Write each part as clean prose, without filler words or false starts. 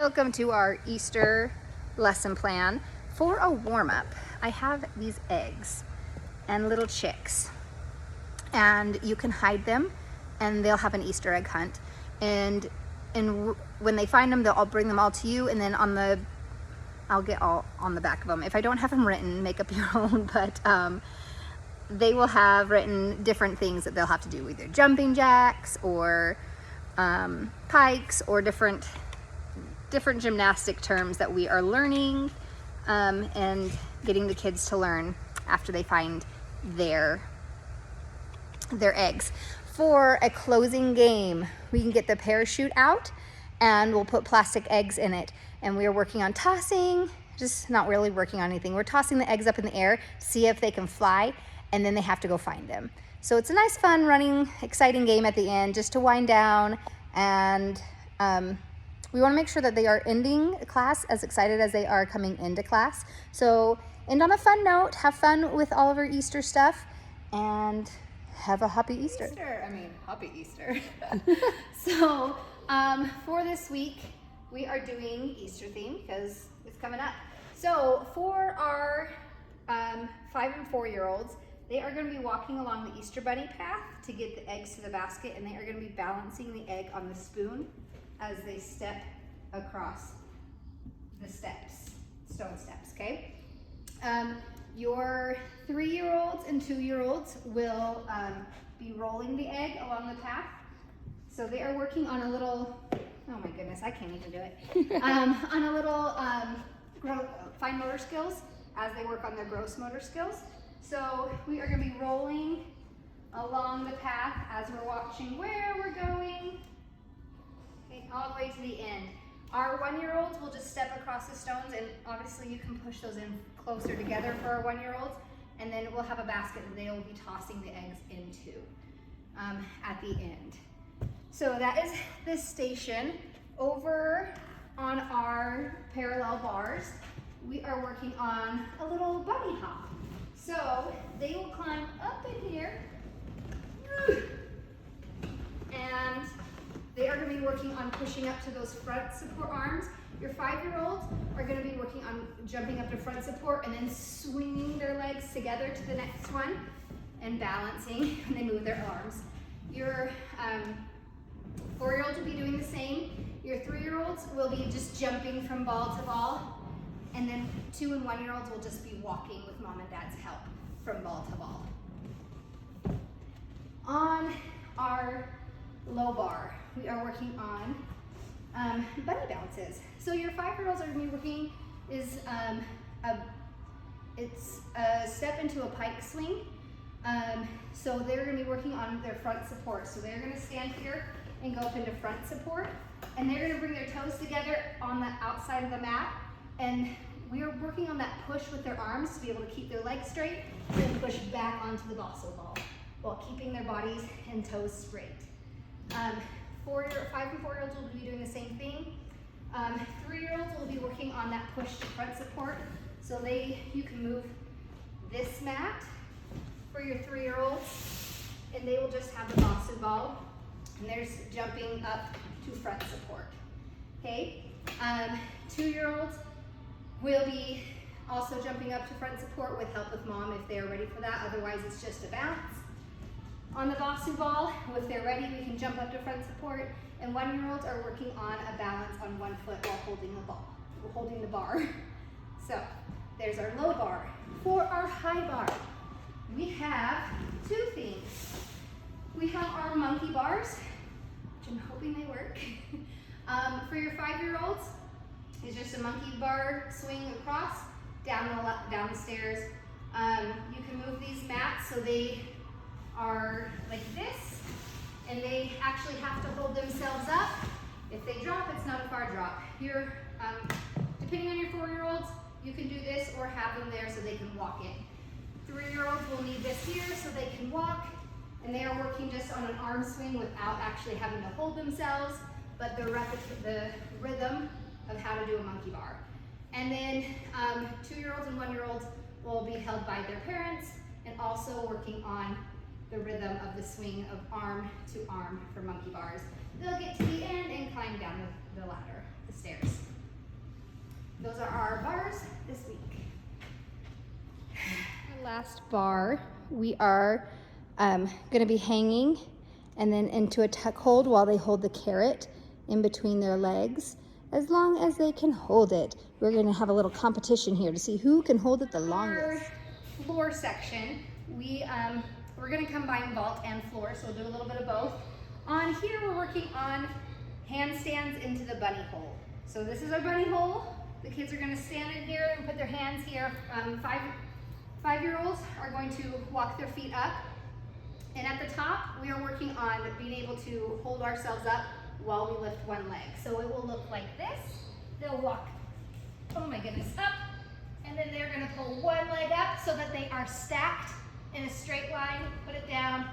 Welcome to our Easter lesson plan. For a warm-up, I have these eggs and little chicks, and you can hide them and they'll have an Easter egg hunt, and when they find them, I'll bring them all to you, and then I'll get all on the back of them. If I don't have them written, make up your own, but they will have written different things that they'll have to do, either jumping jacks or pikes or different gymnastic terms that we are learning and getting the kids to learn after they find their eggs. For a closing game, we can get the parachute out and we'll put plastic eggs in it, and we are working on tossing, just not really working on anything. We're tossing the eggs up in the air, see if they can fly, and then they have to go find them. So it's a nice, fun, running, exciting game at the end just to wind down, and we want to make sure that they are ending class as excited as they are coming into class. So end on a fun note, have fun with all of our Easter stuff, and have a happy Easter. Happy Easter. So for this week, we are doing Easter theme because it's coming up. So for our 5 and 4-year-olds, they are going to be walking along the Easter Bunny path to get the eggs to the basket, and they are going to be balancing the egg on the spoon as they step across the stone steps, okay? Your 3-year-olds and 2-year-olds will be rolling the egg along the path. So they are working on a little, oh my goodness, I can't even do it, on a little fine motor skills as they work on their gross motor skills. So we are going to be rolling along the path as we're watching where we're going. Okay, all the way to the end. Our 1-year-olds will just step across the stones, and obviously you can push those in closer together for our 1-year-olds, and then we'll have a basket that they will be tossing the eggs into at the end. So that is this station. Over on our parallel bars, we are working on a little bunny hop. So they will climb up in here, and they are going to be working on pushing up to those front support arms. Your 5-year-olds are going to be working on jumping up to front support and then swinging their legs together to the next one and balancing when they move their arms. Your 4-year-olds will be doing the same. Your 3-year-olds will be just jumping from ball to ball. And then 2 and 1-year-olds will just be walking with mom and dad's help from ball to ball. On our low bar, we are working on bunny bounces. So your 5-year-olds are going to be working it's a step into a pike swing. So they're going to be working on their front support. So they're going to stand here and go up into front support, and they're going to bring their toes together on the outside of the mat, and we are working on that push with their arms to be able to keep their legs straight and push back onto the Bosso ball while keeping their bodies and toes straight. 5 and 4-year-olds will be doing the same thing. 3-year-olds will be working on that push to front support. So you can move this mat for your 3-year-olds, and they will just have the Bosso ball, and there's jumping up to front support. Okay, 2-year-olds will be also jumping up to front support with help with mom if they are ready for that. Otherwise, it's just a bounce. On the Bosso ball, if they're ready, we can jump up to front support. And 1-year-olds are working on a balance on one foot while holding the bar. So there's our low bar. For our high bar, we have 2 things. We have our monkey bars, which I'm hoping they work. For your 5-year-olds, it's just a monkey bar swing across, down the stairs. You can move these mats so they are like this, and they actually have to hold themselves up. If they drop, it's not a far drop. Depending on your 4-year-olds, you can do this or have them there so they can walk in. 3-year-olds will need this here so they can walk, and they are working just on an arm swing without actually having to hold themselves, but the rhythm of how to do a monkey bar. And then 2-year-olds and 1-year-olds will be held by their parents and also working on the rhythm of the swing of arm to arm for monkey bars. They'll get to the end and climb down the ladder, the stairs. last bar, we are going to be hanging and then into a tuck hold while they hold the carrot in between their legs, as long as they can hold it. We're going to have a little competition here to see who can hold it the longest. Our floor section, we're going to combine vault and floor, so we'll do a little bit of both. On here, we're working on handstands into the bunny hole. So this is our bunny hole. The kids are going to stand in here and put their hands here. Five-year-olds are going to walk their feet up. And at the top, we are working on being able to hold ourselves up while we lift one leg. So it will look like this. They'll walk, oh my goodness, up. And then they're going to pull one leg up so that they are stacked in a straight line. Put it down,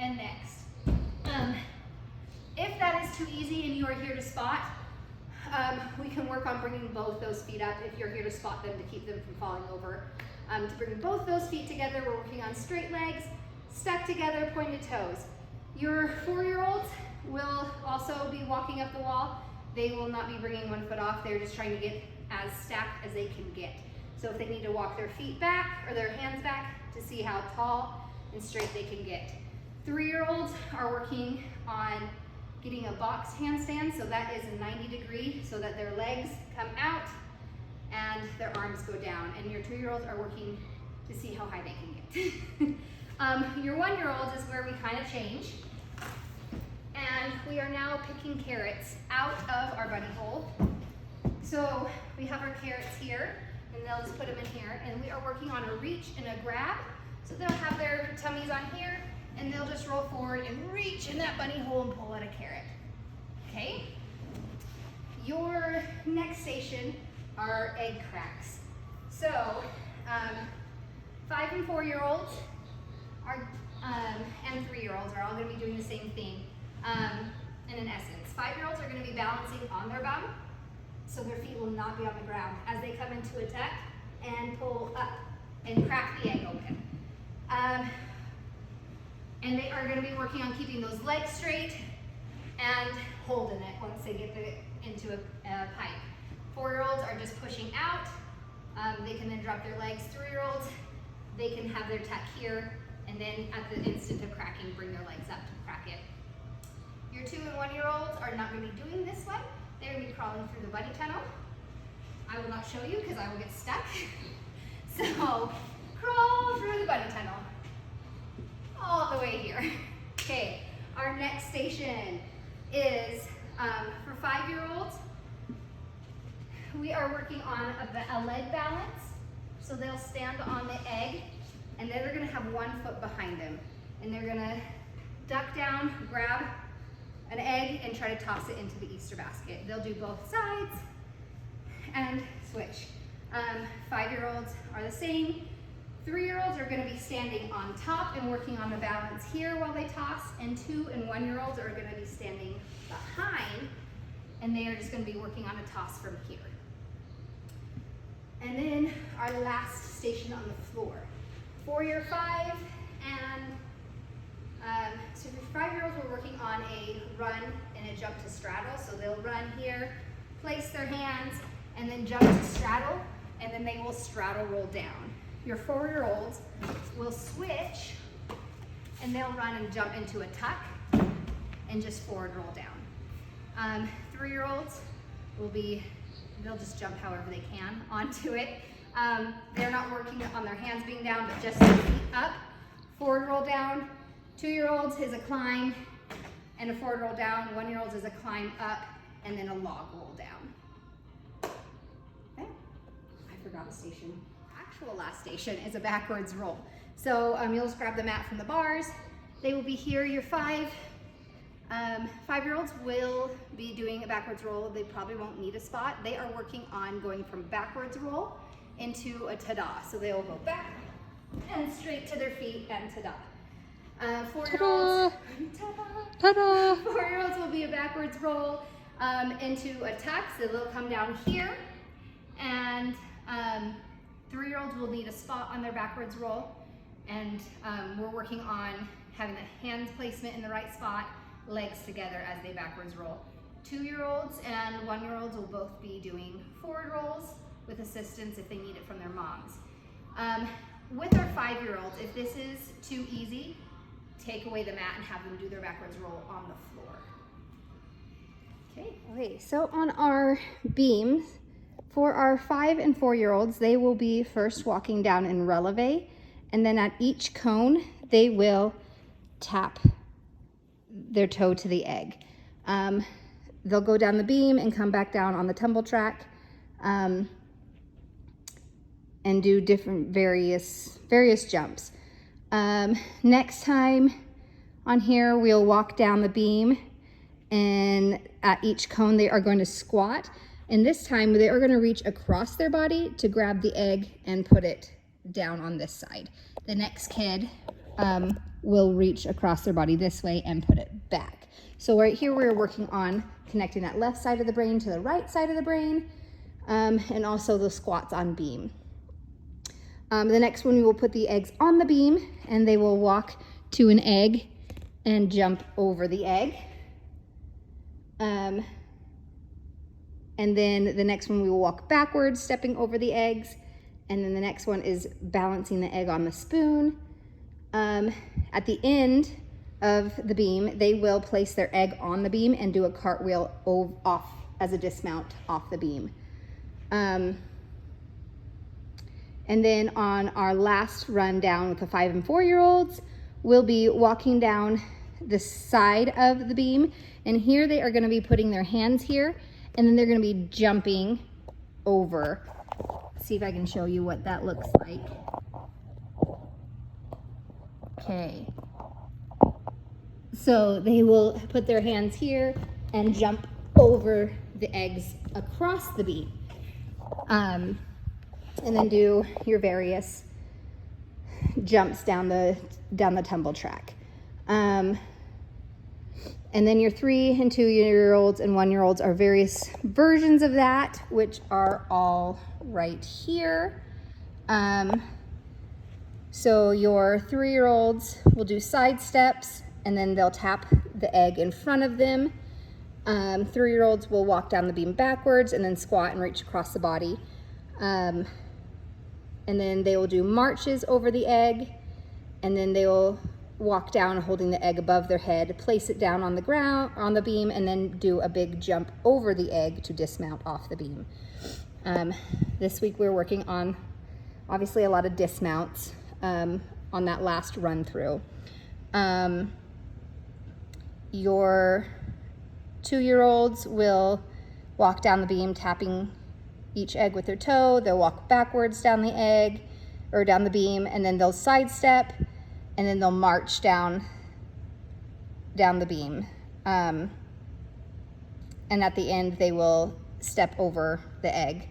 and next. If that is too easy and you are here to spot, we can work on bringing both those feet up if you're here to spot them to keep them from falling over. To bring both those feet together, we're working on straight legs, stuck together, pointed toes. Your 4-year-olds will also be walking up the wall. They will not be bringing one foot off. They're just trying to get as stacked as they can get. So if they need to walk their feet back or their hands back to see how tall and straight they can get. 3-year-olds are working on getting a box handstand, so that is a 90-degree so that their legs come out and their arms go down. And your 2-year-olds are working to see how high they can get. Your 1-year-olds is where we kind of change. And we are now picking carrots out of our bunny hole. So we have our carrots here, and they'll just put them in here. And we are working on a reach and a grab. So they'll have their tummies on here, and they'll just roll forward and reach in that bunny hole and pull out a carrot. Okay? Your next station are egg cracks. So, 5 and 4-year-olds are, and 3-year-olds are all going to be doing the same thing. In essence, 5-year-olds are going to be balancing on their bum, so their feet will not be on the ground as they come into a tuck and pull up and crack the egg open. And they are going to be working on keeping those legs straight and holding it once they get into a pipe. 4-year-olds are just pushing out. They can then drop their legs. 3-year-olds, they can have their tuck here, and then at the instant of cracking, bring their legs up to crack it. Your 2 and 1-year-olds are not going to be doing this one. They're going to be crawling through the bunny tunnel. I will not show you because I will get stuck. So, crawl through the bunny tunnel. All the way here. Okay, our next station is for 5-year-olds. We are working on a leg balance. So they'll stand on the egg, and then they're going to have 1 foot behind them. And they're going to duck down, grab an egg, and try to toss it into the Easter basket. They'll do both sides and switch. 5-year-olds are the same. 3-year-olds are going to be standing on top and working on the balance here while they toss, and 2 and 1-year-olds are going to be standing behind, and they are just going to be working on a toss from here. And then our last station on the floor. For your 5 and so for 5-year-olds, we're working on a run and a jump to straddle. So they'll run here, place their hands, and then jump to straddle, and then they will straddle roll down. Your 4-year-olds will switch, and they'll run and jump into a tuck and just forward roll down. 3-year-olds they'll just jump however they can onto it. They're not working on their hands being down, but just their feet up, forward roll down. 2-year-olds is a climb and a forward roll down. 1-year-olds is a climb up and then a log roll down. Okay, I forgot a station. Actual last station is a backwards roll. So you'll just grab the mat from the bars. They will be here. Your 5-year-olds will be doing a backwards roll. They probably won't need a spot. They are working on going from backwards roll into a ta-da. So they will go back and straight to their feet and ta-da. 4-year-olds, ta-da. 4-year-olds will be a backwards roll into a tuck. So they'll come down here, and 3-year-olds will need a spot on their backwards roll, and we're working on having the hand placement in the right spot, legs together as they backwards roll. 2-year-olds and 1-year-olds will both be doing forward rolls with assistance if they need it from their moms. with our 5-year-olds, if this is too easy, take away the mat and have them do their backwards roll on the floor. Okay, so on our beams, for our 5 and 4-year-olds, they will be first walking down in releve, and then at each cone, they will tap their toe to the egg. They'll go down the beam and come back down on the tumble track, and do different various jumps. Next time on here, we'll walk down the beam, and at each cone they are going to squat, and this time they are going to reach across their body to grab the egg and put it down on this side. The next kid will reach across their body this way and put it back. So right here we're working on connecting that left side of the brain to the right side of the brain, and also the squats on beam. The next one, we will put the eggs on the beam, and they will walk to an egg and jump over the egg. And then the next one, we will walk backwards, stepping over the eggs. And then the next one is balancing the egg on the spoon. At the end of the beam, they will place their egg on the beam and do a cartwheel off as a dismount off the beam. And then on our last run down with the 5 and 4-year-olds, we'll be walking down the side of the beam, and here they are going to be putting their hands here, and then they're going to be jumping over. See if I can show you what that looks like. Okay. So they will put their hands here and jump over the eggs across the beam. And then do your various jumps down the tumble track. And then your 3 and 2-year-olds and 1-year-olds are various versions of that, which are all right here. So your 3-year-olds will do side steps, and then they'll tap the egg in front of them. 3-year-olds will walk down the beam backwards and then squat and reach across the body. And then they will do marches over the egg, and then they will walk down holding the egg above their head, place it down on the ground, on the beam, and then do a big jump over the egg to dismount off the beam. This week we're working on, obviously, a lot of dismounts on that last run through. Your 2-year-olds will walk down the beam, tapping each egg with their toe. They'll walk backwards down the egg or down the beam, and then they'll sidestep, and then they'll march down the beam. And at the end, they will step over the egg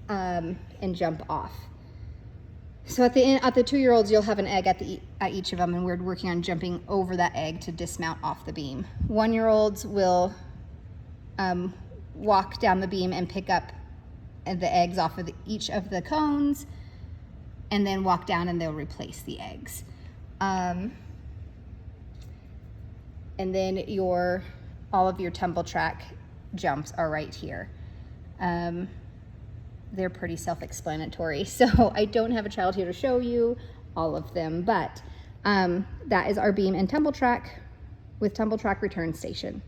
and jump off. So at the end, at the 2-year-olds, you'll have an egg at each of them, and we're working on jumping over that egg to dismount off the beam. 1-year-olds will walk down the beam and pick up the eggs off of each of the cones, and then walk down and they'll replace the eggs. And then all of your tumble track jumps are right here. They're pretty self-explanatory, so I don't have a child here to show you all of them, but that is our beam and tumble track with tumble track return station.